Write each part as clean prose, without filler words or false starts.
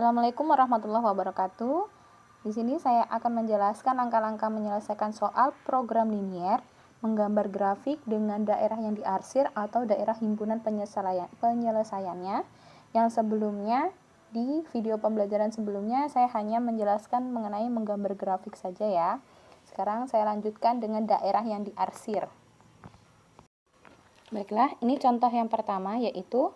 Assalamualaikum warahmatullahi wabarakatuh. Di sini saya akan menjelaskan langkah-langkah menyelesaikan soal program linier menggambar grafik dengan daerah yang diarsir atau daerah himpunan penyelesaiannya. Yang sebelumnya di video pembelajaran sebelumnya saya hanya menjelaskan mengenai menggambar grafik saja ya. Sekarang saya lanjutkan dengan daerah yang diarsir. Baiklah, ini contoh yang pertama yaitu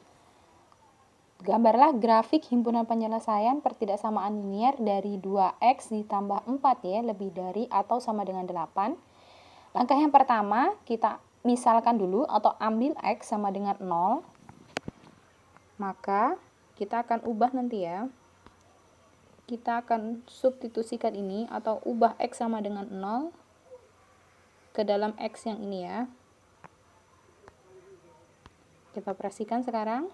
gambarlah grafik himpunan penyelesaian pertidaksamaan linier dari 2x ditambah 4y lebih dari atau sama dengan 8. Langkah yang pertama, kita misalkan dulu atau ambil x sama dengan 0. Maka kita akan ubah nanti ya. Kita akan substitusikan ini atau ubah x sama dengan 0 ke dalam x yang ini ya. Kita operasikan sekarang.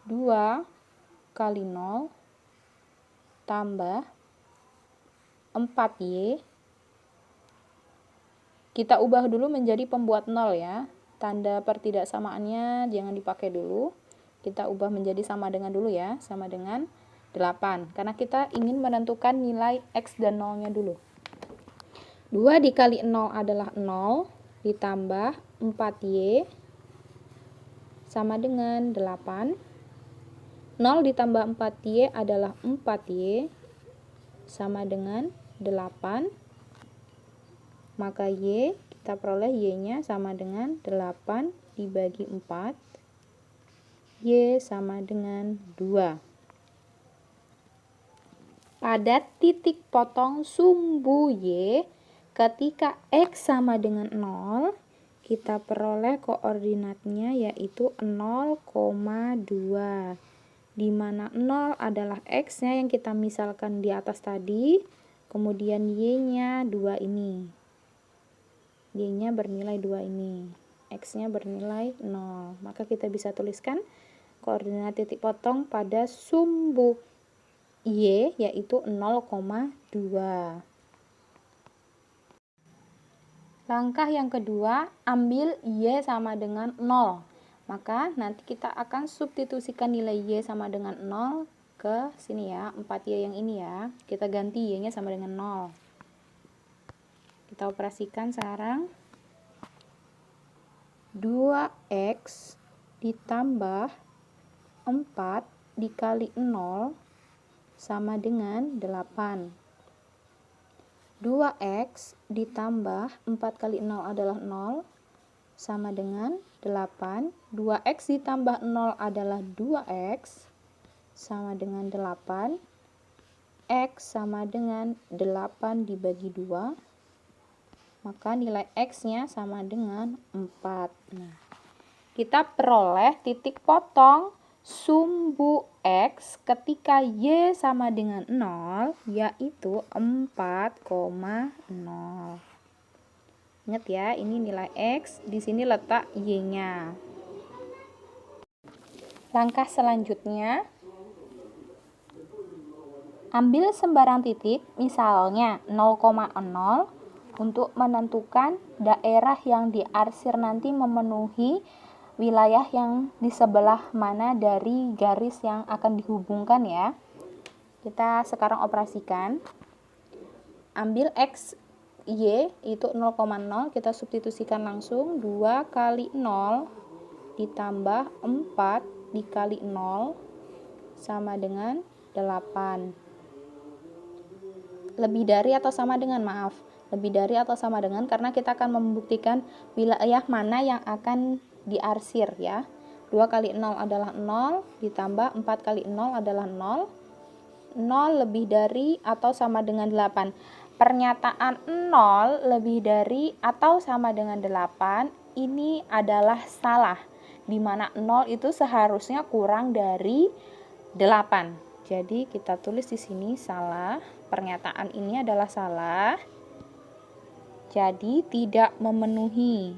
2 kali 0 tambah 4y. Kita ubah dulu menjadi pembuat 0 ya. Tanda pertidaksamaannya jangan dipakai dulu. Kita ubah menjadi sama dengan dulu ya. Sama dengan 8. Karena kita ingin menentukan nilai x dan 0-nya dulu. 2 dikali 0 adalah 0. Ditambah 4y. Sama dengan 8. 0 ditambah 4y adalah 4y, sama dengan 8. Maka y, kita peroleh y-nya sama dengan 8 dibagi 4. Y sama dengan 2. Pada titik potong sumbu y, ketika x sama dengan 0, kita peroleh koordinatnya yaitu 0,2. Di mana 0 adalah x-nya yang kita misalkan di atas tadi, kemudian y-nya 2 ini. Y-nya bernilai 2 ini. X-nya bernilai 0. Maka kita bisa tuliskan koordinat titik potong pada sumbu y yaitu 0,2. Langkah yang kedua, ambil y sama dengan 0. Maka nanti kita akan substitusikan nilai y sama dengan 0 ke sini ya, 4y yang ini ya. Kita ganti y-nya sama dengan 0. Kita operasikan sekarang. 2x ditambah 4 dikali 0 sama dengan 8. 2x ditambah 4 kali 0 adalah 0. Sama dengan 8. 2x ditambah 0 adalah 2x. Sama dengan 8. X sama dengan 8 dibagi 2. Maka nilai x-nya sama dengan 4. Nah, kita peroleh titik potong sumbu x ketika y sama dengan 0, yaitu 4,0. Ingat ya, ini nilai x, di sini letak y-nya. Langkah selanjutnya, ambil sembarang titik, misalnya 0,0, untuk menentukan daerah yang diarsir nanti memenuhi wilayah yang di sebelah mana dari garis yang akan dihubungkan ya. Kita sekarang operasikan. Ambil x, y itu 0,0, kita substitusikan langsung. 2 kali 0 ditambah 4 dikali 0 sama dengan 8. Lebih dari atau sama dengan, maaf, lebih dari atau sama dengan, karena kita akan membuktikan wilayah mana yang akan diarsir ya. 2 kali 0 adalah 0, ditambah 4 kali 0 adalah 0. 0 lebih dari atau sama dengan 8. Pernyataan 0 lebih dari atau sama dengan 8 ini adalah salah, di mana 0 itu seharusnya kurang dari 8. Jadi kita tulis di sini salah. Pernyataan ini adalah salah. Jadi tidak memenuhi.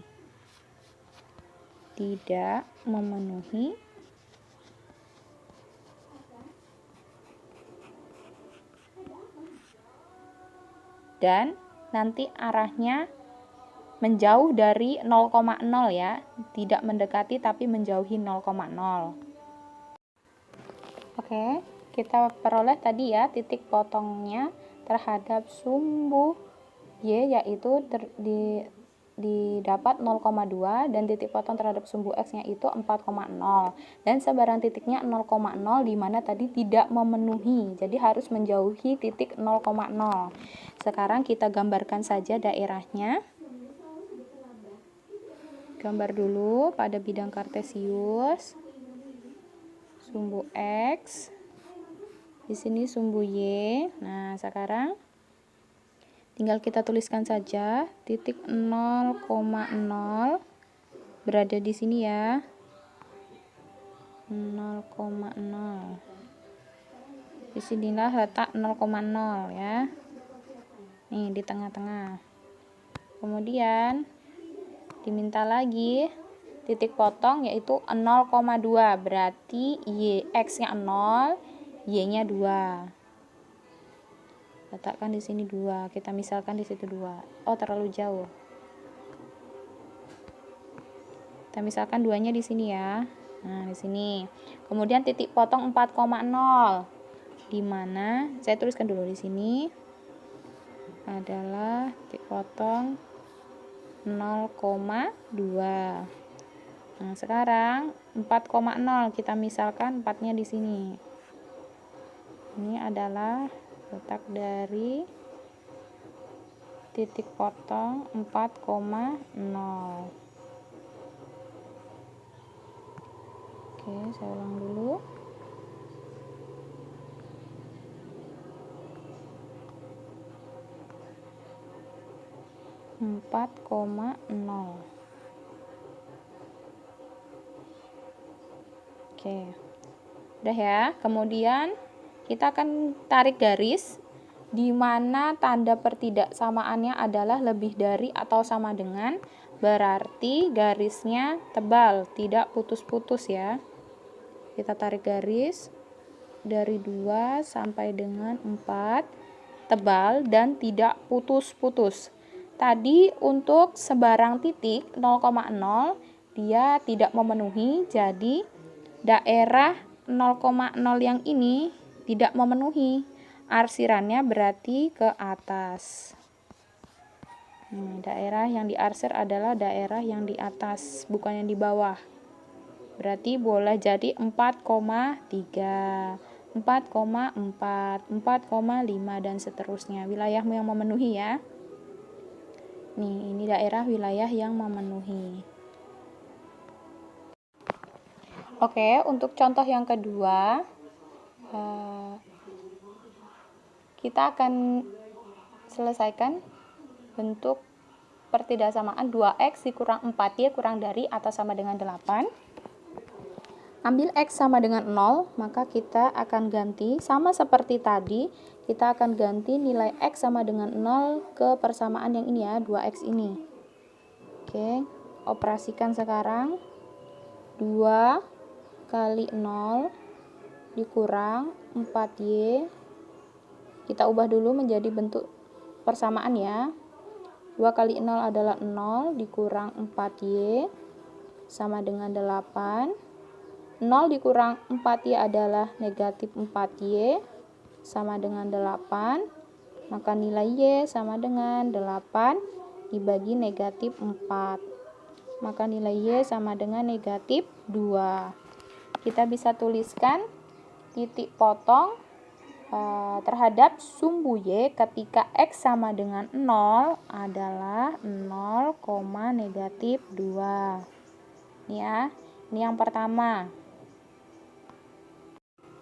Tidak memenuhi. Dan nanti arahnya menjauh dari 0,0 ya, tidak mendekati tapi menjauhi 0,0. Oke, kita peroleh tadi ya titik potongnya terhadap sumbu Y yaitu didapat 0,2 dan titik potong terhadap sumbu X nya itu 4,0 dan sebaran titiknya 0,0 di mana tadi tidak memenuhi, jadi harus menjauhi titik 0,0. Sekarang kita gambarkan saja daerahnya. Gambar dulu pada bidang kartesius sumbu X, di sini sumbu Y. Nah, sekarang tinggal kita tuliskan saja titik 0,0 berada di sini ya. 0,0. Disinilah letak 0,0 ya. Nih di tengah-tengah. Kemudian diminta lagi titik potong yaitu 0,2, berarti X-nya 0, Y-nya 2. Letakkan di sini 2, kita misalkan di situ 2. Oh, terlalu jauh. Kita misalkan 2-nya di sini ya. Nah, di sini. Kemudian titik potong 4,0. Di mana? Saya tuliskan dulu di sini. Adalah titik potong 0,2. Nah, sekarang 4,0 kita misalkan 4-nya di sini. Ini adalah letak dari titik potong 4,0. Oke, saya ulang dulu. Oke, udah ya. Kemudian kita akan tarik garis di mana tanda pertidaksamaannya adalah lebih dari atau sama dengan, berarti garisnya tebal, tidak putus-putus ya. Kita tarik garis dari 2 sampai dengan 4, tebal dan tidak putus-putus. Tadi untuk sebarang titik 0,0 dia tidak memenuhi, jadi daerah 0,0 yang ini tidak memenuhi. Arsirannya berarti ke atas. Daerah yang diarsir adalah daerah yang di atas, bukan yang di bawah. Berarti boleh jadi 4,3, 4,4, 4,5 dan seterusnya. Wilayahmu yang memenuhi ya. Nih, ini daerah wilayah yang memenuhi. Oke, untuk contoh yang kedua, kita akan selesaikan bentuk pertidaksamaan 2x dikurang 4y kurang dari atau sama dengan 8. Ambil X sama dengan 0, maka kita akan ganti, sama seperti tadi, kita akan ganti nilai X sama dengan 0 ke persamaan yang ini ya, 2X ini. Oke, operasikan sekarang. 2 kali 0 dikurang 4Y. Kita ubah dulu menjadi bentuk persamaan ya. 2 kali 0 adalah 0 dikurang 4Y sama dengan 8. 0 dikurang 4Y adalah negatif 4Y sama dengan 8. Maka nilai Y sama dengan 8 dibagi negatif 4. Maka nilai Y sama dengan negatif 2. Kita bisa tuliskan titik potong terhadap sumbu Y ketika X sama dengan 0 adalah 0, negatif 2. Ini ya, ini yang pertama.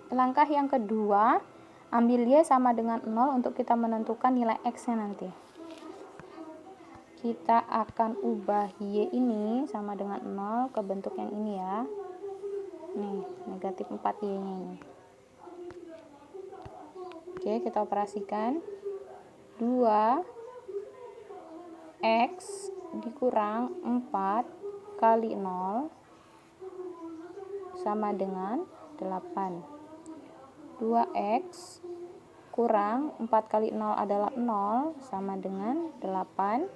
Langkah yang kedua, ambil Y sama dengan 0 untuk kita menentukan nilai X-nya nanti. Kita akan ubah Y ini sama dengan 0 ke bentuk yang ini ya. Nih, negatif 4Y-nya ini. Oke, kita operasikan. 2X dikurang 4 kali 0 sama dengan 8. 2X kurang 4 kali 0 adalah 0 sama dengan 8.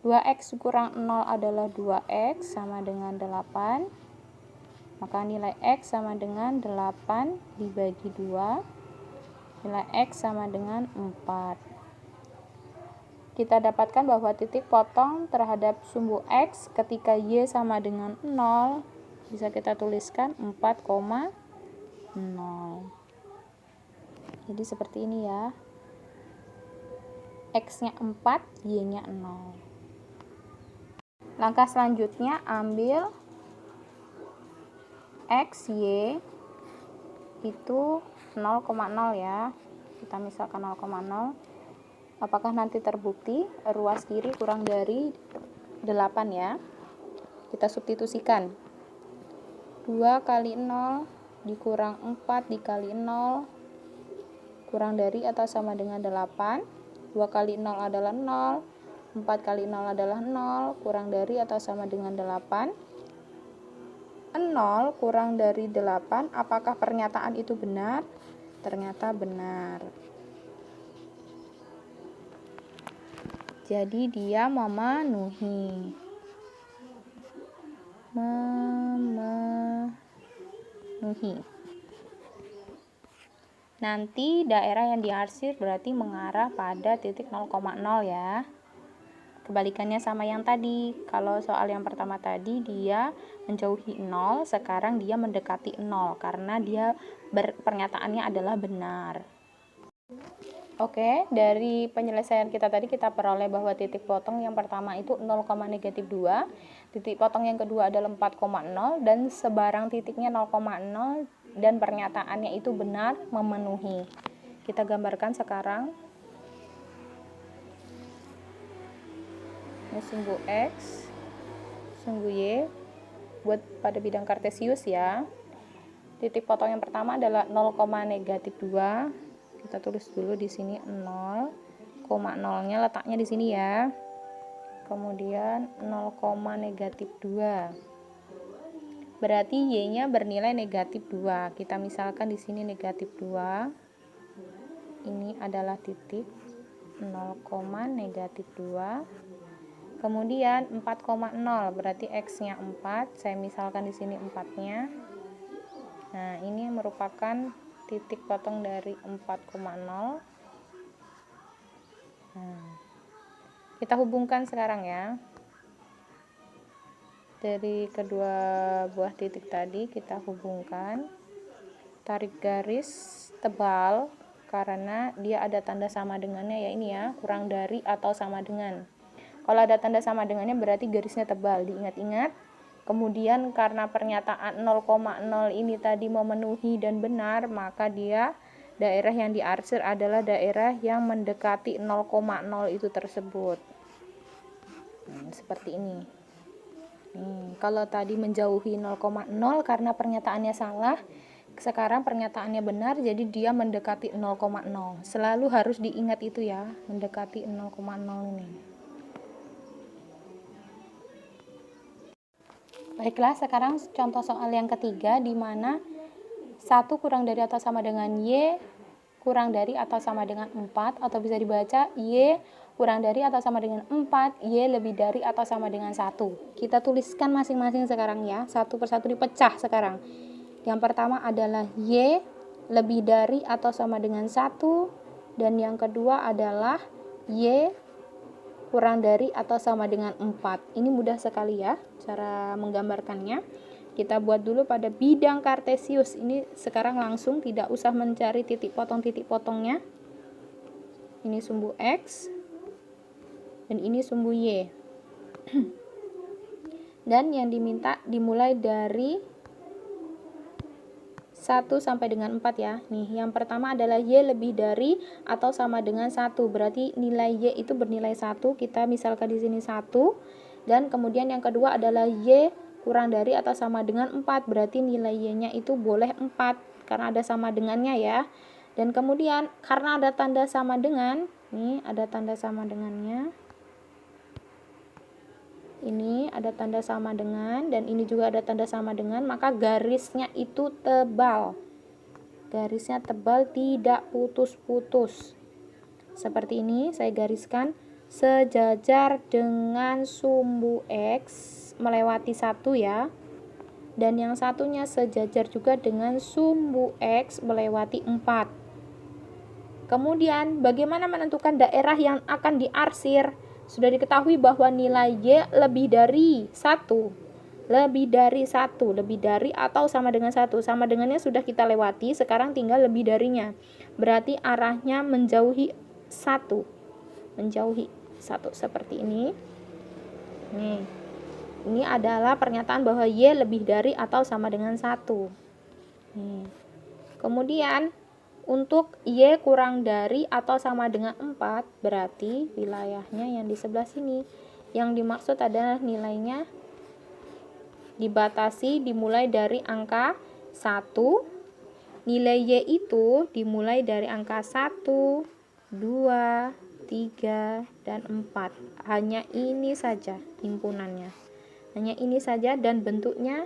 2X kurang 0 adalah 2X sama dengan 8. Maka nilai X sama dengan 8 dibagi 2. Nilai X sama dengan 4. Kita dapatkan bahwa titik potong terhadap sumbu X ketika Y sama dengan 0 bisa kita tuliskan 4,0. Jadi seperti ini ya. X-nya 4, Y-nya 0. Langkah selanjutnya ambil X, Y itu 0,0 ya. Kita misalkan 0,0. Apakah nanti terbukti ruas kiri kurang dari 8 ya? Kita substitusikan. 2 kali 0 dikurang 4 dikali 0 kurang dari atau sama dengan 8. 2 kali 0 adalah 0. 4 kali 0 adalah 0. Kurang dari atau sama dengan 8. 0 kurang dari 8. Apakah pernyataan itu benar? Ternyata benar. Jadi dia memenuhi. Nanti daerah yang diarsir berarti mengarah pada titik 0,0 ya. Kebalikannya sama yang tadi. Kalau soal yang pertama tadi dia menjauhi 0, sekarang dia mendekati 0 karena dia pernyataannya adalah benar. Oke, dari penyelesaian kita tadi kita peroleh bahwa titik potong yang pertama itu 0,-2, titik potong yang kedua adalah 4,0 dan sebarang titiknya 0,0 dan pernyataannya itu benar memenuhi. Kita gambarkan sekarang. Ini sumbu X, sumbu Y buat pada bidang kartesius ya. Titik potong yang pertama adalah 0,-2. Kita tulis dulu di sini 0,0-nya letaknya di sini ya. Kemudian 0,-2. Berarti Y-nya bernilai -2. Kita misalkan di sini -2. Ini adalah titik 0,-2. Kemudian 4,0 berarti X-nya 4. Saya misalkan di sini 4-nya. Nah, ini merupakan titik potong dari 4,0. Nah, kita hubungkan sekarang ya. Dari kedua buah titik tadi kita hubungkan. Tarik garis tebal karena dia ada tanda sama dengannya ya, ini ya, kurang dari atau sama dengan. Kalau ada tanda sama dengannya berarti garisnya tebal, diingat-ingat. Kemudian karena pernyataan 0,0 ini tadi memenuhi dan benar, maka dia daerah yang diarsir adalah daerah yang mendekati 0,0 itu tersebut. Seperti ini. Kalau tadi menjauhi 0,0 karena pernyataannya salah, sekarang pernyataannya benar, jadi dia mendekati 0,0. Selalu harus diingat itu ya, mendekati 0,0 ini. Baiklah, sekarang contoh soal yang ketiga di mana 1 kurang dari atau sama dengan Y kurang dari atau sama dengan 4, atau bisa dibaca Y kurang dari atau sama dengan 4, Y lebih dari atau sama dengan 1. Kita tuliskan masing-masing sekarang ya, satu persatu dipecah sekarang. Yang pertama adalah Y lebih dari atau sama dengan 1, dan yang kedua adalah Y kurang dari atau sama dengan 4. Ini mudah sekali ya cara menggambarkannya. Kita buat dulu pada bidang kartesius. Ini sekarang langsung, tidak usah mencari titik potongnya. Ini sumbu X dan ini sumbu Y. Dan yang diminta dimulai dari 1 sampai dengan 4 ya. Nih, yang pertama adalah Y lebih dari atau sama dengan 1. Berarti nilai Y itu bernilai 1. Kita misalkan di sini 1. Dan kemudian yang kedua adalah Y kurang dari atau sama dengan 4. Berarti nilai Y-nya itu boleh 4 karena ada sama dengannya ya. Dan kemudian karena ada tanda sama dengan, nih ada tanda sama dengannya. Ini ada tanda sama dengan dan ini juga ada tanda sama dengan, maka garisnya itu tebal. Garisnya tebal, tidak putus-putus. Seperti ini saya gariskan sejajar dengan sumbu X melewati 1 ya. dan yang satunya sejajar juga dengan sumbu X melewati 4. Kemudian bagaimana menentukan daerah yang akan diarsir? Sudah diketahui bahwa nilai Y lebih dari 1. Lebih dari atau sama dengan 1. Sama dengannya sudah kita lewati, sekarang tinggal lebih darinya. Berarti arahnya menjauhi 1. Menjauhi 1 seperti ini. Nih. Ini adalah pernyataan bahwa Y lebih dari atau sama dengan 1. Nih. Kemudian untuk Y kurang dari atau sama dengan 4, berarti wilayahnya yang di sebelah sini. Yang dimaksud adalah nilainya dibatasi dimulai dari angka 1. Nilai Y itu dimulai dari angka 1, 2, 3, dan 4. Hanya ini saja himpunannya. Hanya ini saja dan bentuknya,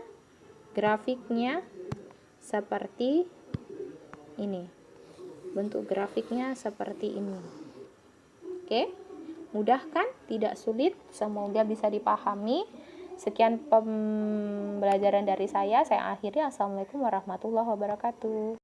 grafiknya seperti ini. Bentuk grafiknya seperti ini. Oke, mudah kan? Tidak sulit. Semoga bisa dipahami. Sekian pembelajaran dari saya akhiri. Assalamualaikum warahmatullahi wabarakatuh.